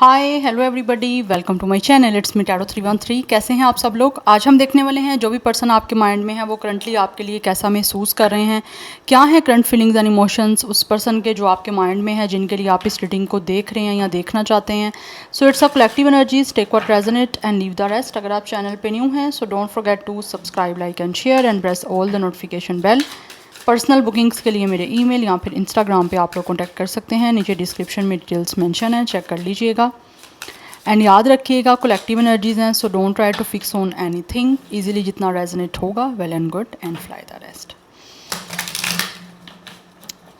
Hi hello everybody, welcome to my channel. It's me tarot 313। कैसे हैं आप सब लोग। आज हम देखने वाले हैं जो भी पर्सन आपके माइंड में है वो करंटली आपके लिए कैसा महसूस कर रहे हैं, क्या है करंट फीलिंग्स एंड इमोशंस उस पर्सन के जो आपके माइंड में है, जिनके लिए आप इस रीडिंग को देख रहे हैं या देखना चाहते हैं। So it's a collective energies, take what resonate and leave the rest. अगर आप चैनल पे न्यू हैं so don't forget to subscribe, like and share and press all the notification bell. Personal bookings के लिए मेरे ईमेल या फिर Instagram पे आप लोग कॉन्टैक्ट कर सकते हैं। नीचे डिस्क्रिप्शन में डिटेल्स मेंशन है, चेक कर लीजिएगा। एंड याद रखिएगा कलेक्टिव एनर्जीज हैं, so don't try to fix on anything. Easily जितना रेजोनेट होगा well and good and fly the rest.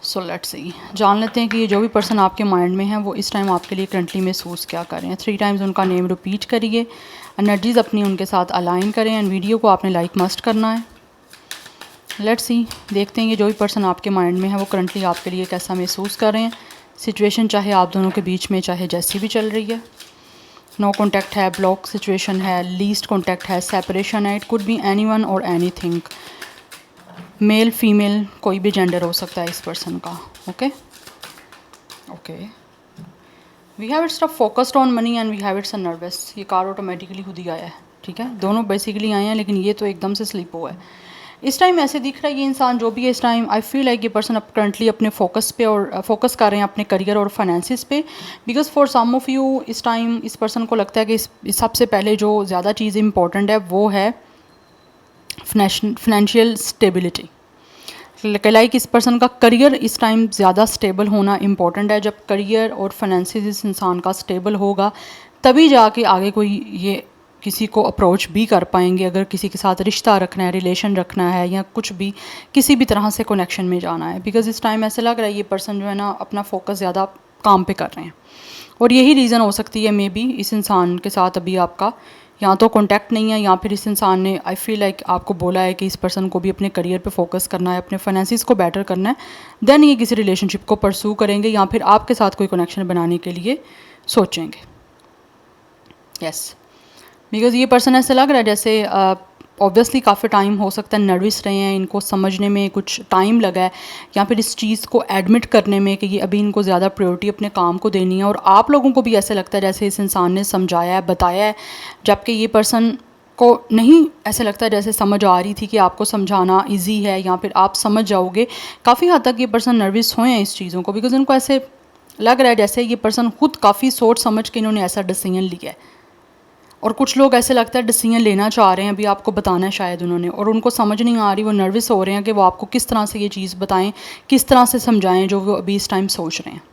So let's see, जान लेते हैं कि ये जो भी पर्सन आपके माइंड में है वो इस टाइम आपके लिए करंटली महसूस क्या कर रहे हैं। 3 टाइम्स उनका नेम रिपीट करिए, एनर्जीज अपनी उनके साथ अलाइन करें एंड वीडियो को आपने लाइक मस्ट करना है। लेट्स सी, देखते हैं ये जो भी पर्सन आपके माइंड में है वो करंटली आपके लिए कैसा महसूस कर रहे हैं। सिचुएशन चाहे आप दोनों के बीच में चाहे जैसी भी चल रही है, नो कॉन्टैक्ट है, ब्लॉक सिचुएशन है, लीस्ट कॉन्टैक्ट है, सेपरेशन है, इट कुड बी एनीवन और एनीथिंग, मेल फीमेल कोई भी जेंडर हो सकता है इस पर्सन का। Okay okay, we have its focused on money and we have its nervous. ये कार ऑटोमेटिकली खुद ही आया है, ठीक है, दोनों बेसिकली आए हैं, लेकिन ये तो एकदम से स्लिप हुआ है। इस टाइम ऐसे दिख रहा है ये इंसान जो भी है इस टाइम, आई फील लाइक ये पर्सन अब करंटली अपने फोकस पे और फोकस कर रहे हैं अपने करियर और फाइनेंसिस पे। Because for some of you इस टाइम इस पर्सन को लगता है कि इस सबसे पहले जो ज़्यादा चीज़ इंपॉर्टेंट है वो है फाइनेंशियल स्टेबिलिटी। लाइक इस पर्सन का करियर इस टाइम ज़्यादा स्टेबल होना इम्पॉर्टेंट है। जब करियर और फाइनेंसिस इस इंसान का स्टेबल होगा तभी जाके आगे कोई ये किसी को अप्रोच भी कर पाएंगे। अगर किसी के साथ रिश्ता रखना है, रिलेशन रखना है या कुछ भी किसी भी तरह से कनेक्शन में जाना है। बिकॉज इस टाइम ऐसे लग रहा है ये पर्सन जो है ना अपना फोकस ज़्यादा काम पे कर रहे हैं और यही रीज़न हो सकती है मे बी इस इंसान के साथ अभी आपका या तो कॉन्टैक्ट नहीं है या फिर इस इंसान ने आई फील लाइक आपको बोला है कि इस पर्सन को भी अपने करियर पे फोकस करना है, अपने फाइनेंसिस को बेटर करना है, देन ये किसी रिलेशनशिप को परस्यू करेंगे या फिर आपके साथ कोई कनेक्शन बनाने के लिए सोचेंगे। यस, बिकॉज़ ये पर्सन ऐसे लग रहा है जैसे ऑब्वियसली काफ़ी टाइम हो सकता है नर्वस रहे हैं, इनको समझने में कुछ टाइम लगा है या फिर इस चीज़ को एडमिट करने में कि ये अभी इनको ज़्यादा प्रायोरिटी अपने काम को देनी है। और आप लोगों को भी ऐसे लगता है जैसे इस इंसान ने समझाया है, बताया है, जबकि ये पर्सन को नहीं ऐसे लगता है जैसे समझ आ रही थी कि आपको समझाना ईजी है या फिर आप समझ जाओगे। काफ़ी हद तक ये पर्सन नर्वस हुए हैं इस चीज़ों को, बिकॉज इनको ऐसे लग रहा है जैसे ये पर्सन खुद काफ़ी सोच समझ के इन्होंने ऐसा डिसीजन लिया है। और कुछ लोग ऐसे लगता है डिसीजन लेना चाह रहे हैं, अभी आपको बताना है शायद उन्होंने, और उनको समझ नहीं आ रही, वो नर्वस हो रहे हैं कि वो आपको किस तरह से ये चीज़ बताएं, किस तरह से समझाएं जो वो अभी इस टाइम सोच रहे हैं।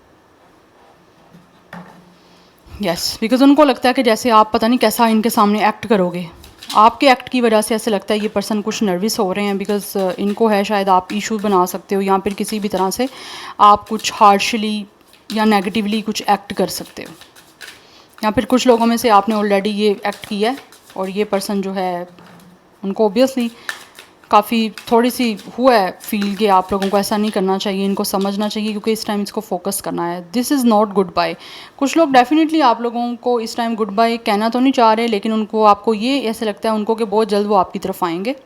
यस, बिकॉज उनको लगता है कि जैसे आप पता नहीं कैसा इनके सामने एक्ट करोगे। आपके एक्ट की वजह से ऐसे लगता है ये पर्सन कुछ नर्वस हो रहे हैं, बिकॉज इनको है शायद आप इशू बना सकते हो या फिर किसी भी तरह से आप कुछ हार्शली या नेगेटिवली कुछ एक्ट कर सकते हो, या फिर कुछ लोगों में से आपने ऑलरेडी ये एक्ट किया है और ये पर्सन जो है उनको ओबियसली काफ़ी थोड़ी सी हुआ है फील कि आप लोगों को ऐसा नहीं करना चाहिए, इनको समझना चाहिए क्योंकि इस टाइम इसको फोकस करना है। This is not goodbye. कुछ लोग डेफिनेटली आप लोगों को इस टाइम गुड बाय कहना तो नहीं चाह रहे, लेकिन उनको आपको ये ऐसे लगता है उनको कि बहुत जल्द वो आपकी तरफ आएंगे।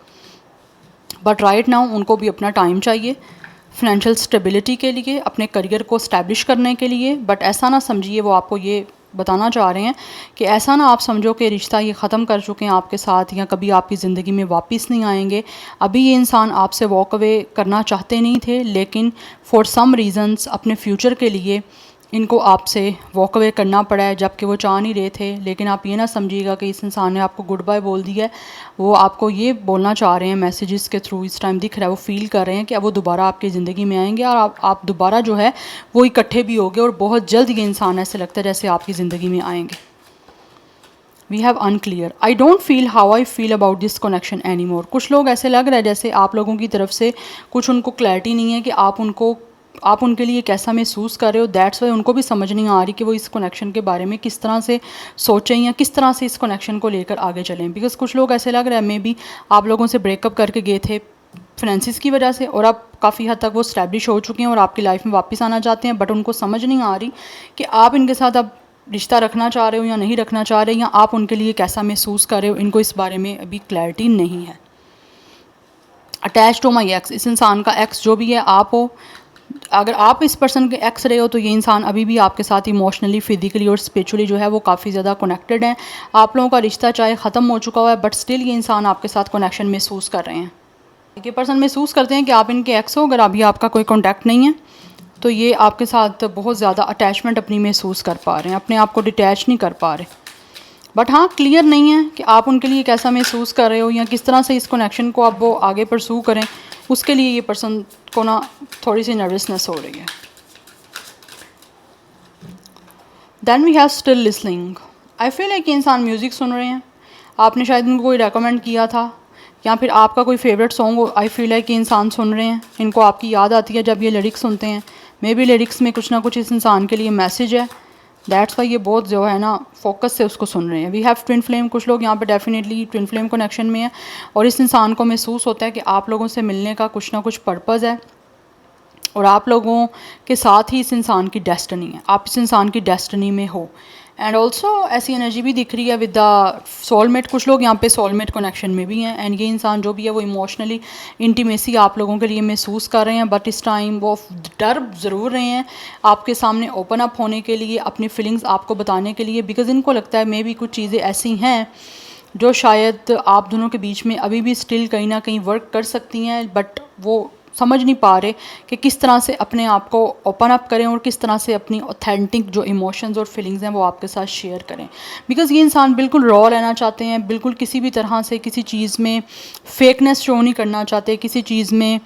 बट राइट नाउ उनको भी अपना टाइम चाहिए फाइनेंशियल स्टेबिलिटी के लिए, अपने करियर को स्टैब्लिश करने के लिए। बट ऐसा ना समझिए, वो आपको ये बताना चाह रहे हैं कि ऐसा ना आप समझो कि रिश्ता ये ख़त्म कर चुके हैं आपके साथ या कभी आपकी ज़िंदगी में वापस नहीं आएंगे। अभी ये इंसान आपसे वॉक अवे करना चाहते नहीं थे, लेकिन फॉर सम रीज़न्स अपने फ्यूचर के लिए इनको आपसे वॉक अवे करना पड़ा है, जबकि वो चाह नहीं रहे थे। लेकिन आप ये ना समझिएगा कि इस इंसान ने आपको गुड बाय बोल दिया है। वो आपको ये बोलना चाह रहे हैं मैसेजेस के थ्रू, इस टाइम दिख रहा है वो फील कर रहे हैं कि अब वो दोबारा आपकी ज़िंदगी में आएंगे और आप दोबारा जो है वो इकट्ठे भी होंगे और बहुत जल्द ये इंसान ऐसे लगता है जैसे आपकी ज़िंदगी में आएंगे। We have unclear, I don't feel how I feel about this connection anymore. कुछ लोग ऐसे लग रहा है जैसे आप लोगों की तरफ से कुछ उनको क्लैरिटी नहीं है कि आप उनके लिए कैसा महसूस कर रहे हो। दैट्स वाई उनको भी समझ नहीं आ रही कि वो इस कनेक्शन के बारे में किस तरह से सोचें या किस तरह से इस कनेक्शन को लेकर आगे चलें। बिकॉज कुछ लोग ऐसे लग रहा है मे बी आप लोगों से ब्रेकअप करके गए थे फाइनेंसिस की वजह से और अब काफ़ी हद तक वो स्टैब्लिश हो चुके हैं और आपकी लाइफ में वापस आना चाहते हैं। बट उनको समझ नहीं आ रही कि आप इनके साथ अब रिश्ता रखना चाह रहे हो या नहीं रखना चाह रहे, या आप उनके लिए कैसा महसूस कर रहे हो, इनको इस बारे में अभी क्लैरिटी नहीं है। अटैच टू माई एक्स, इस इंसान का एक्स जो भी है आप हो, अगर आप इस पर्सन के एक्स रहे हो तो ये इंसान अभी भी आपके साथ इमोशनली, फिजिकली और स्पिरिचुअली जो है वो काफ़ी ज़्यादा कनेक्टेड है। आप लोगों का रिश्ता चाहे ख़त्म हो चुका हुआ है बट स्टिल ये इंसान आपके साथ कनेक्शन महसूस कर रहे हैं। ये पर्सन महसूस करते हैं कि आप इनके एक्स हो। अगर अभी आपका कोई कॉन्टैक्ट नहीं है तो ये आपके साथ बहुत ज़्यादा अटैचमेंट अपनी महसूस कर पा रहे हैं, अपने आप को डिटैच नहीं कर पा रहे। बट हाँ, क्लियर नहीं है कि आप उनके लिए कैसा महसूस कर रहे हो या किस तरह से इस कनेक्शन को आप वो आगे परसू करें। उसके लिए ये पर्सन को ना थोड़ी सी नर्वसनेस हो रही है। Then we have still listening. I feel है कि इंसान म्यूज़िक सुन रहे हैं। आपने शायद इनको कोई रेकमेंड किया था या फिर आपका कोई फेवरेट सॉन्ग हो। आई फील है कि इंसान सुन रहे हैं, इनको आपकी याद आती है जब ये लिरिक्स सुनते हैं। मे बी लिरिक्स में कुछ ना कुछ इस इंसान के लिए मैसेज है। दैट्स वाई ये बहुत जो है ना फोकस से उसको सुन रहे हैं। We have twin flame. कुछ लोग यहाँ पे डेफिनेटली ट्विन फ्लेम कनेक्शन में है और इस इंसान को महसूस होता है कि आप लोगों से मिलने का कुछ ना कुछ पर्पज़ है और आप लोगों के साथ ही इस इंसान की डेस्टिनी है। आप इस इंसान की डेस्टिनी में हो। एंड ऑल्सो ऐसी एनर्जी भी दिख रही है विद द सोलमेट। कुछ लोग यहाँ पे सोलमेट कनेक्शन में भी हैं एंड ये इंसान जो भी है वो इमोशनली इंटीमेसी आप लोगों के लिए महसूस कर रहे हैं। बट इस टाइम वो डर ज़रूर रहे हैं आपके सामने ओपन अप होने के लिए, अपनी फीलिंग्स आपको बताने के लिए। बिकॉज़ इनको लगता है मे बी कुछ चीज़ें ऐसी हैं जो शायद आप दोनों के बीच में अभी भी स्टिल कहीं ना कहीं वर्क कर सकती हैं, बट वो समझ नहीं पा रहे कि किस तरह से अपने आप को ओपन अप करें और किस तरह से अपनी ऑथेंटिक जो इमोशंस और फीलिंग्स हैं वो आपके साथ शेयर करें। बिकॉज़ ये इंसान बिल्कुल रॉ रहना चाहते हैं, बिल्कुल किसी भी तरह से किसी चीज़ में फेकनेस शो नहीं करना चाहते, किसी चीज़ में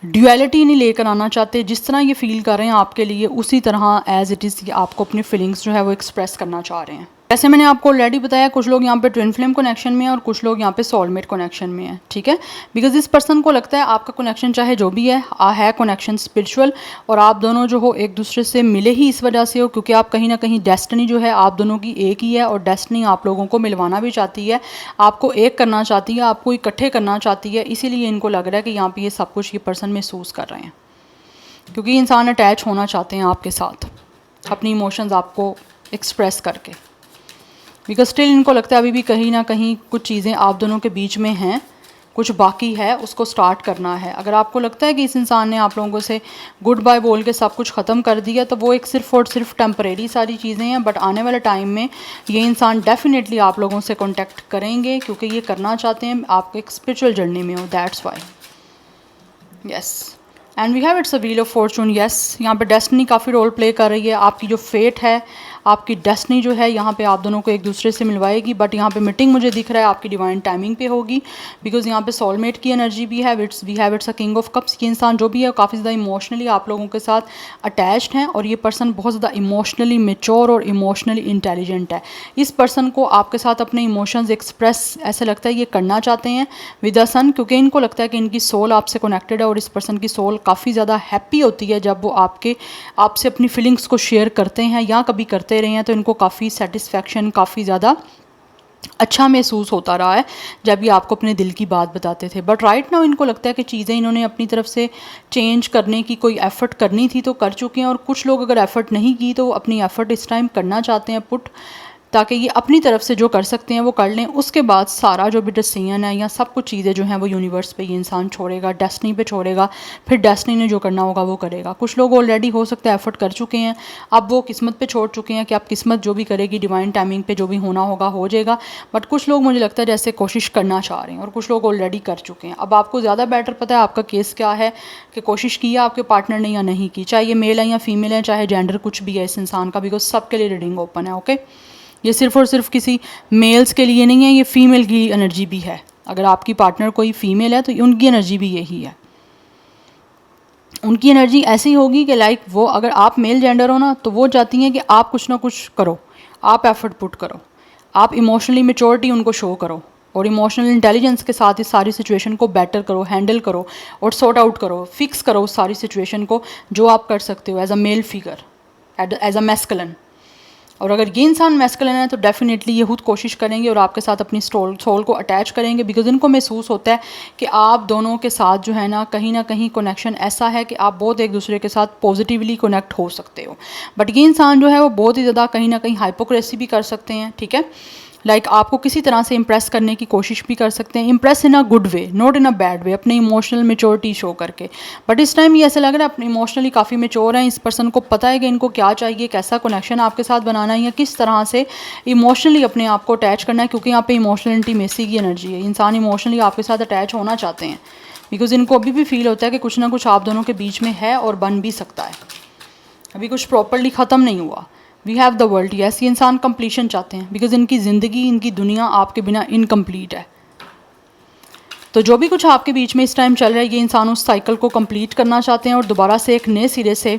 ड्यूअलिटी नहीं लेकर आना चाहते। जिस तरह ये फील कर रहे हैं आपके लिए उसी तरह एज इट इज़ आपको अपनी फीलिंग्स जो है वो एक्सप्रेस करना चाह रहे हैं। जैसे मैंने आपको ऑलरेडी बताया, कुछ लोग यहाँ पे ट्विन फ्लेम कनेक्शन में हैं और कुछ लोग यहाँ पे सोलमेट कनेक्शन में हैं, ठीक है। बिकॉज इस पर्सन को लगता है आपका कनेक्शन चाहे जो भी है कनेक्शन स्पिरिचुअल, और आप दोनों जो हो एक दूसरे से मिले ही इस वजह से हो क्योंकि आप कहीं ना कहीं डेस्टिनी जो है आप दोनों की एक ही है और डेस्टिनी आप लोगों को मिलवाना भी चाहती है, आपको एक करना चाहती है, आपको इकट्ठे करना चाहती है। इसीलिए इनको लग रहा है कि यहाँ पर ये सब कुछ ये पर्सन महसूस कर रहे हैं क्योंकि इंसान अटैच होना चाहते हैं आपके साथ अपनी इमोशंस आपको एक्सप्रेस करके। बिकॉज स्टिल इनको लगता है अभी भी कहीं ना कहीं कुछ चीज़ें आप दोनों के बीच में हैं, कुछ बाकी है, उसको स्टार्ट करना है। अगर आपको लगता है कि इस इंसान ने आप लोगों से गुड बाय बोल के सब कुछ ख़त्म कर दिया तो वो एक सिर्फ और सिर्फ टेम्परेरी सारी चीज़ें हैं। बट आने वाले टाइम में ये इंसान डेफिनेटली आप लोगों से कॉन्टेक्ट करेंगे क्योंकि ये करना चाहते हैं आपको एक स्पिरिचुअल जर्नी में हो। That's why. Yes, and we have its a wheel of fortune. Yes, यहाँ पे डेस्टिनी काफ़ी रोल प्ले कर रही है। आपकी जो फेट है, आपकी डेस्टिनी जो है यहाँ पे आप दोनों को एक दूसरे से मिलवाएगी। बट यहाँ पे मीटिंग मुझे दिख रहा है आपकी डिवाइन टाइमिंग पे होगी बिकॉज यहाँ पे सोलमेट की एनर्जी भी है। We have its a king of cups. ये इंसान जो भी है काफ़ी ज़्यादा इमोशनली आप लोगों के साथ अटैच्ड हैं और ये पर्सन बहुत ज़्यादा इमोशनली मेच्योर और इमोशनली इंटेलिजेंट है। इस पर्सन को आपके साथ अपने इमोशंस एक्सप्रेस ऐसा लगता है ये करना चाहते हैं विद द सन, क्योंकि इनको लगता है कि इनकी सोल आपसे कनेक्टेड है और इस पर्सन की सोल काफ़ी ज़्यादा हैप्पी होती है जब वो आपसे अपनी फीलिंग्स को शेयर करते हैं या कभी करते रहे हैं तो इनको काफ़ी सेटिस्फैक्शन, काफ़ी ज़्यादा अच्छा महसूस होता रहा है जब ये आपको अपने दिल की बात बताते थे। बट राइट नाउ इनको लगता है कि चीज़ें इन्होंने अपनी तरफ से चेंज करने की कोई एफ़र्ट करनी थी तो कर चुके हैं और कुछ लोग अगर एफ़र्ट नहीं की तो अपनी एफ़र्ट इस टाइम करना चाहते हैं पुट, ताकि ये अपनी तरफ से जो कर सकते हैं वो कर लें। उसके बाद सारा जो भी डिसीजन है या सब कुछ चीज़ें जो हैं वो यूनिवर्स पे ये इंसान छोड़ेगा, डेस्टिनी पे छोड़ेगा, फिर डेस्टिनी ने जो करना होगा वो करेगा। कुछ लोग ऑलरेडी हो सकता है एफर्ट कर चुके हैं, अब वो किस्मत पे छोड़ चुके हैं कि अब किस्मत जो भी करेगी डिवाइन टाइमिंग पे जो भी होना होगा हो जाएगा। बट कुछ लोग मुझे लगता है जैसे कोशिश करना चाह रहे हैं और कुछ लोग ऑलरेडी कर चुके हैं। अब आपको ज़्यादा बेटर पता है आपका केस क्या है कि कोशिश की है आपके पार्टनर ने या नहीं की, चाहे ये मेल है या फीमेल है, चाहे जेंडर कुछ भी है इस इंसान का, बिकॉज सबके लिए रीडिंग ओपन है। ओके, ये सिर्फ और सिर्फ किसी मेल्स के लिए नहीं है, ये फीमेल की एनर्जी भी है। अगर आपकी पार्टनर कोई फीमेल है तो उनकी एनर्जी भी यही है। उनकी एनर्जी ऐसी होगी कि लाइक वो, अगर आप मेल जेंडर हो ना तो वो चाहती हैं कि आप कुछ ना कुछ करो, आप एफर्ट पुट करो, आप इमोशनली मेच्योरिटी उनको शो करो और इमोशनल इंटेलिजेंस के साथ इस सारी सिचुएशन को बेटर करो, हैंडल करो और सॉर्ट आउट करो, फिक्स करो उस सारी सिचुएशन को जो आप कर सकते हो as a male figure, as a masculine. और अगर ये इंसान मैस्कुलिन है तो डेफिनेटली ये खुद कोशिश करेंगे और आपके साथ अपनी सोल को अटैच करेंगे बिकॉज इनको महसूस होता है कि आप दोनों के साथ जो है ना कहीं कनेक्शन ऐसा है कि आप बहुत एक दूसरे के साथ पॉजिटिवली कनेक्ट हो सकते हो। बट ये इंसान जो है वो बहुत ही ज़्यादा कहीं ना कहीं हाइपोक्रेसी भी कर सकते हैं, ठीक है। लाइक आपको किसी तरह से इम्प्रेस करने की कोशिश भी कर सकते हैं, impress in a good way, not in a bad way, अपने इमोशनल मेच्योरिटी शो करके। बट इस टाइम ये ऐसा लग रहा है अपने इमोशनली काफ़ी मेच्योर हैं, इस पर्सन को पता है कि इनको क्या चाहिए, कैसा कनेक्शन आपके साथ बनाना है या किस तरह से इमोशनली अपने आप को अटैच करना है, क्योंकि यहाँ पे इमोशनल इंटीमेसी की एनर्जी है। इंसान इमोशनली आपके साथ अटैच होना चाहते हैं बिकॉज इनको अभी भी फील होता है कि कुछ ना कुछ आप दोनों के बीच में है और बन भी सकता है, अभी कुछ प्रॉपरली ख़त्म नहीं हुआ। We have the world, yes, ये इंसान कंप्लीशन चाहते हैं बिकॉज इनकी ज़िंदगी, इनकी दुनिया आपके बिना इनकम्प्लीट है। तो जो भी कुछ आपके बीच में इस टाइम चल रहा है, ये इंसान उस साइकिल को कंप्लीट करना चाहते हैं और दोबारा से एक नए सिरे से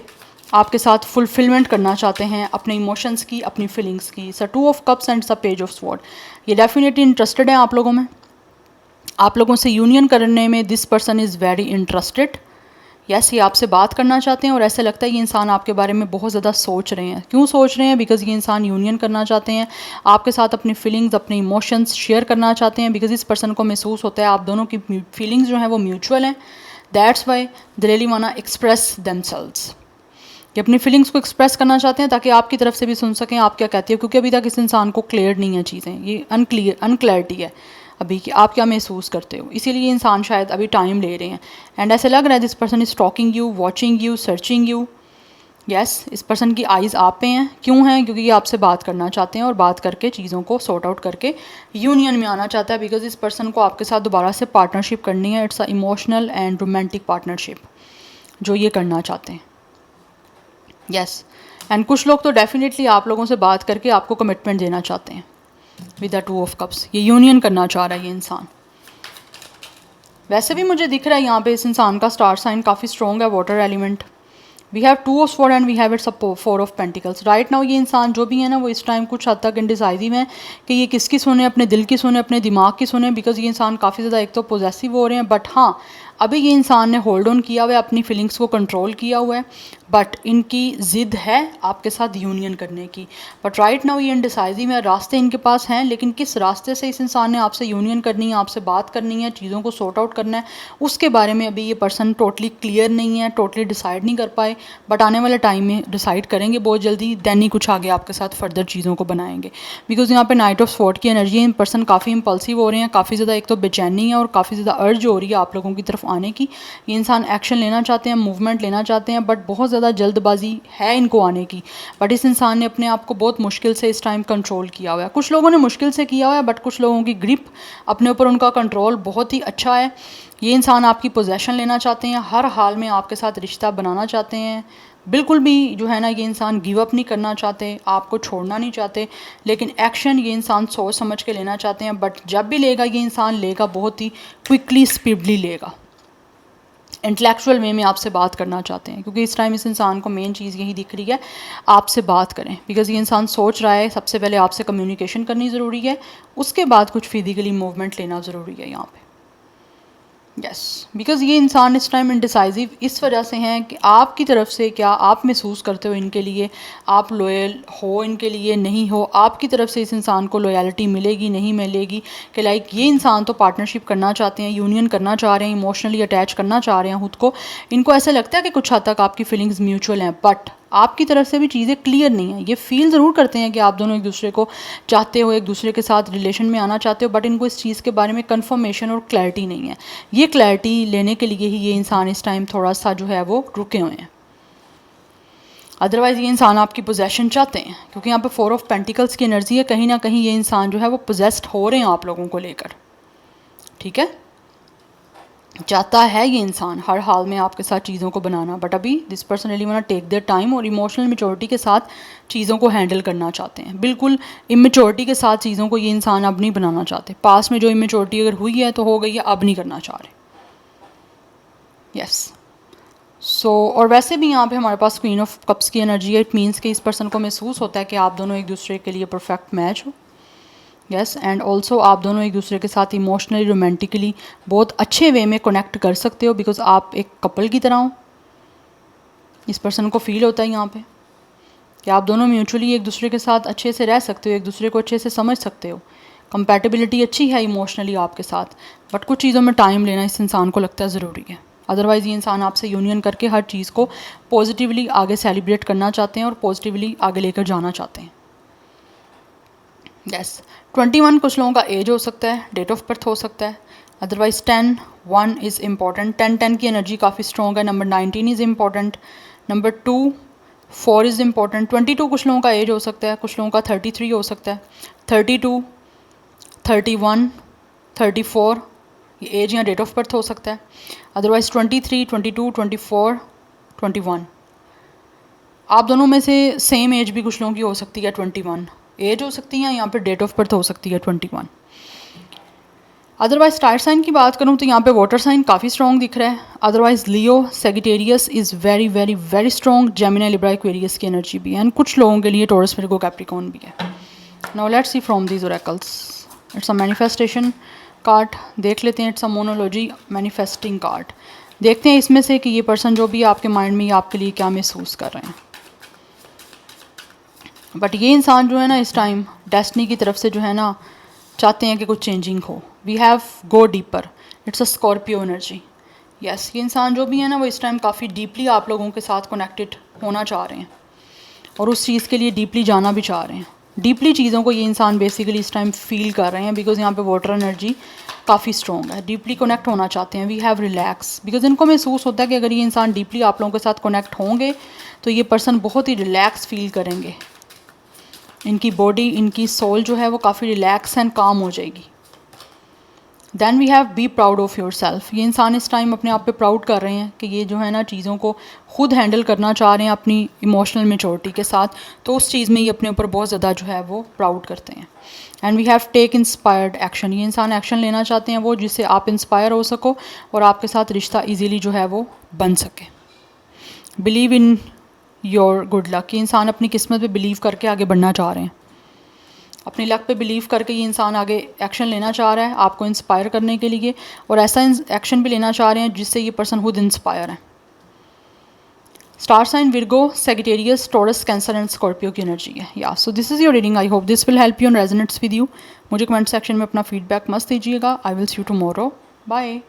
आपके साथ फुलफिलमेंट करना चाहते हैं अपने इमोशंस की, अपनी फीलिंग्स की। स 2 ऑफ कप्स एंड स पेज ऑफ स्वॉर्ड, ये डेफिनेटली इंटरेस्टेड है आप लोगों में, आप लोगों से यूनियन करने में this person is very interested. Yes, ये आपसे बात करना चाहते हैं और ऐसा लगता है ये इंसान आपके बारे में बहुत ज़्यादा सोच रहे हैं। क्यों सोच रहे हैं? बिकॉज़ ये इंसान यूनियन करना चाहते हैं आपके साथ, अपनी फीलिंग्स, अपने इमोशंस शेयर करना चाहते हैं बिकॉज़ इस पर्सन को महसूस होता है आप दोनों की फीलिंग्स जो हैं वो म्यूचुअल हैं। That's why they really वांना express themselves, ये अपनी फीलिंग्स को एक्सप्रेस करना चाहते हैं ताकि आपकी तरफ से भी सुन सकें आप क्या कहते हो, क्योंकि अभी तक इस इंसान को क्लियर नहीं है चीज़ें, ये अनक्लियरिटी है अभी कि आप क्या महसूस करते हो, इसीलिए ये इंसान शायद अभी टाइम ले रहे हैं। एंड ऐसे लग रहा है this person is talking you, watching you, searching you. Yes, इस पर्सन की आइज़ आप पे हैं। क्यों हैं? क्योंकि ये आपसे बात करना चाहते हैं और बात करके चीज़ों को सॉर्ट आउट करके यूनियन में आना चाहता है बिकॉज इस पर्सन को आपके साथ दोबारा से पार्टनरशिप करनी है। It's a emotional and romantic partnership जो ये करना चाहते हैं। यस, एंड कुछ लोग तो डेफिनेटली आप लोगों से बात करके आपको कमिटमेंट देना चाहते हैं विद द 2 ऑफ कप्स, ये यूनियन करना चाह रहा है ये इंसान। वैसे भी मुझे दिख रहा है यहाँ पे इस इंसान का स्टार साइन काफ़ी स्ट्रॉन्ग है, water element. We have 2 of sword and we have its 4 of pentacles. Right now ये इंसान जो भी है ना वो इस टाइम कुछ हद तक इंडिसाइसिव है कि ये किसकी सुने, अपने दिल की सुने, अपने दिमाग की सुने, बिकॉज ये इंसान काफ़ी ज़्यादा एक तो पोजेसिव हो रहे हैं। बट हाँ, अभी ये इंसान ने होल्ड ऑन किया हुआ है, अपनी फीलिंग्स को कंट्रोल किया हुआ है, बट इनकी ज़िद है आपके साथ यूनियन करने की। बट राइट नाउ ये इनडिसाइसिव है, रास्ते इनके पास हैं, लेकिन किस रास्ते से इस इंसान ने आपसे यूनियन करनी है, आपसे बात करनी है, चीज़ों को सॉर्ट आउट करना है, उसके बारे में अभी ये पर्सन टोटली क्लियर नहीं है, टोटली डिसाइड नहीं कर पाए। बट आने वाले टाइम में डिसाइड करेंगे बहुत जल्दी, दैन ही कुछ आगे आपके साथ फर्दर चीज़ों को बनाएंगे। बिकॉज यहाँ पे नाइट ऑफ स्वॉर्ड की एनर्जी है, पर्सन काफ़ी इंपल्सिव हो रहे हैं, काफ़ी ज़्यादा एक तो बेचैनी है और काफ़ी ज़्यादा अर्ज हो रही है आप लोगों की तरफ आने की। ये इंसान एक्शन लेना चाहते हैं, मूवमेंट लेना चाहते हैं, बट बहुत ज़्यादा जल्दबाजी है इनको आने की। बट इस इंसान ने अपने आप को बहुत मुश्किल से इस टाइम कंट्रोल किया हुआ है। कुछ लोगों ने मुश्किल से किया हुआ है, बट कुछ लोगों की ग्रिप अपने ऊपर, उनका कंट्रोल बहुत ही अच्छा है। ये इंसान आपकी पोजेशन लेना चाहते हैं, हर हाल में आपके साथ रिश्ता बनाना चाहते हैं, बिल्कुल भी जो है ना ये इंसान गिव अप नहीं करना चाहते, आपको छोड़ना नहीं चाहते, लेकिन एक्शन ये इंसान सोच समझ के लेना चाहते हैं। बट जब भी लेगा ये इंसान लेगा बहुत ही क्विकली, स्पीडली लेगा, इंटेलेक्चुअल वे में आपसे बात करना चाहते हैं, क्योंकि इस टाइम इस इंसान को मेन चीज़ यही दिख रही है, आपसे बात करें। बिकॉज ये इंसान सोच रहा है सबसे पहले आपसे कम्युनिकेशन करनी ज़रूरी है, उसके बाद कुछ फिजिकली मूवमेंट लेना ज़रूरी है यहाँ पे। यस, बिकॉज ये इंसान इस टाइम इनडिसाइसिव इस वजह से हैं कि आपकी तरफ से क्या आप महसूस करते हो इनके लिए, आप लॉयल हो इनके लिए, नहीं हो, आपकी तरफ से इस इंसान को लॉयल्टी मिलेगी नहीं मिलेगी, कि लाइक ये इंसान तो पार्टनरशिप करना चाहते हैं, यूनियन करना चाह रहे हैं, इमोशनली अटैच करना चाह रहे हैं खुद को, इनको ऐसा लगता है कि कुछ हद तक आपकी फीलिंग्स म्यूचुअल हैं, बट आपकी तरफ से भी चीज़ें क्लियर नहीं है। ये फील ज़रूर करते हैं कि आप दोनों एक दूसरे को चाहते हो, एक दूसरे के साथ रिलेशन में आना चाहते हो, बट इनको इस चीज़ के बारे में कंफर्मेशन और क्लैरिटी नहीं है। ये क्लैरिटी लेने के लिए ही ये इंसान इस टाइम थोड़ा सा जो है वो रुके हुए हैं। अदरवाइज़ ये इंसान आपकी पोजेशन चाहते हैं, क्योंकि यहाँ पे 4 ऑफ पेंटिकल्स की एनर्जी है, कहीं ना कहीं ये इंसान जो है वो पोजेस्ड हो रहे हैं आप लोगों को लेकर। ठीक है, चाहता है ये इंसान हर हाल में आपके साथ चीज़ों को बनाना, बट अभी this person really want take their time और इमोशनल मैच्योरिटी के साथ चीज़ों को हैंडल करना चाहते हैं। बिल्कुल इमेच्योरिटी के साथ चीज़ों को ये इंसान अब नहीं बनाना चाहते। पास में जो इमेच्योरिटी अगर हुई है तो हो गई है, अब नहीं करना चाह रहे। यस, सो और वैसे भी यहाँ पे हमारे पास क्वीन ऑफ कप्स की एनर्जी है। इट मीन्स कि इस पर्सन को महसूस होता है कि आप दोनों एक दूसरे के लिए परफेक्ट मैच हो। यस, एंड ऑल्सो आप दोनों एक दूसरे के साथ इमोशनली, रोमांटिकली बहुत अच्छे वे में कनेक्ट कर सकते हो, बिकॉज आप एक कपल की तरह हो। इस पर्सन को फील होता है यहाँ पे कि आप दोनों म्यूचुअली एक दूसरे के साथ अच्छे से रह सकते हो, एक दूसरे को अच्छे से समझ सकते हो, कंपैटिबिलिटी अच्छी है इमोशनली आपके साथ। बट कुछ चीज़ों में टाइम लेना इस इंसान को लगता है ज़रूरी है। अदरवाइज़ ये इंसान आपसे यूनियन करके हर चीज़ को पॉजिटिवली आगे सेलिब्रेट करना चाहते हैं और पॉजिटिवली आगे लेकर जाना चाहते हैं। यस 21 कुछ लोगों का एज हो सकता है, डेट ऑफ बर्थ हो सकता है। अदरवाइज 10 1 इज़ इम्पॉर्टेंट, 10 की एनर्जी काफ़ी स्ट्रॉन्ग है। Number 19 is important. Number 2 4 is important. 22 कुछ लोगों का एज हो सकता है, कुछ लोगों का 33 हो सकता है। 32 31 34 ये एज या डेट ऑफ बर्थ हो सकता है। अदरवाइज 23 22 24 21 आप दोनों में से सेम एज भी कुछ लोगों की हो सकती है 21 एज हो सकती है, यहाँ पे डेट ऑफ बर्थ हो सकती है 21। अदरवाइज स्टार साइन की बात करूँ तो यहाँ पे वाटर साइन काफ़ी स्ट्रॉन्ग दिख रहा है। Otherwise Leo Sagittarius is very very very strong, Gemini Libra Aquarius की एनर्जी भी है, एंड कुछ लोगों के लिए टॉरस विर्गो कैप्रिकॉर्न भी है। Now let's see from these oracles. It's a manifestation card, देख लेते हैं। It's a monology manifesting card. देखते हैं इसमें से कि ये पर्सन जो भी आपके माइंड में आपके लिए क्या महसूस कर रहे हैं। बट ये इंसान जो है ना इस टाइम डेस्टिनी की तरफ से जो है ना चाहते हैं कि कुछ चेंजिंग हो। We have go deeper, its a Scorpio energy. Yes ये इंसान जो भी है ना वो इस टाइम काफ़ी डीपली आप लोगों के साथ कनेक्टेड होना चाह रहे हैं और उस चीज़ के लिए डीपली जाना भी चाह रहे हैं। डीपली चीज़ों को ये इंसान बेसिकली इस टाइम फील कर रहे हैं बिकॉज यहाँ पे वाटर एनर्जी काफ़ी स्ट्रॉन्ग है। डीपली कनेक्ट होना चाहते हैं। वी हैव रिलैक्स बिकॉज इनको महसूस होता है कि अगर ये इंसान डीपली आप लोगों के साथ कनेक्ट होंगे तो ये पर्सन बहुत ही रिलैक्स फील करेंगे। इनकी बॉडी, इनकी सोल जो है वो काफ़ी रिलैक्स एंड काम हो जाएगी। Then we have be proud of yourself. ये इंसान इस टाइम अपने आप पे प्राउड कर रहे हैं कि ये जो है ना चीज़ों को खुद हैंडल करना चाह रहे हैं अपनी इमोशनल मेच्योरिटी के साथ, तो उस चीज़ में ये अपने ऊपर बहुत ज़्यादा जो है वो प्राउड करते हैं। And we have take inspired action. ये इंसान एक्शन लेना चाहते हैं वो जिससे आप इंस्पायर हो सको और आपके साथ रिश्ता ईजीली जो है वो बन सके। Believe in your good luck. ये इंसान अपनी किस्मत पे बिलीव करके आगे बढ़ना चाह रहे हैं। अपनी लक पे बिलीव करके ये इंसान आगे एक्शन लेना चाह रहा है आपको इंस्पायर करने के लिए, और ऐसा एक्शन भी लेना चाह रहे हैं जिससे ये पर्सन खुद इंस्पायर है। Star sign Virgo, Sagittarius, Taurus, Cancer and Scorpio की एनर्जी है। Yeah so this is your reading. I hope this will help you and resonates with you. मुझे कमेंट सेक्शन में अपना फीडबैक मस्त दीजिएगा। I will see you tomorrow. Bye.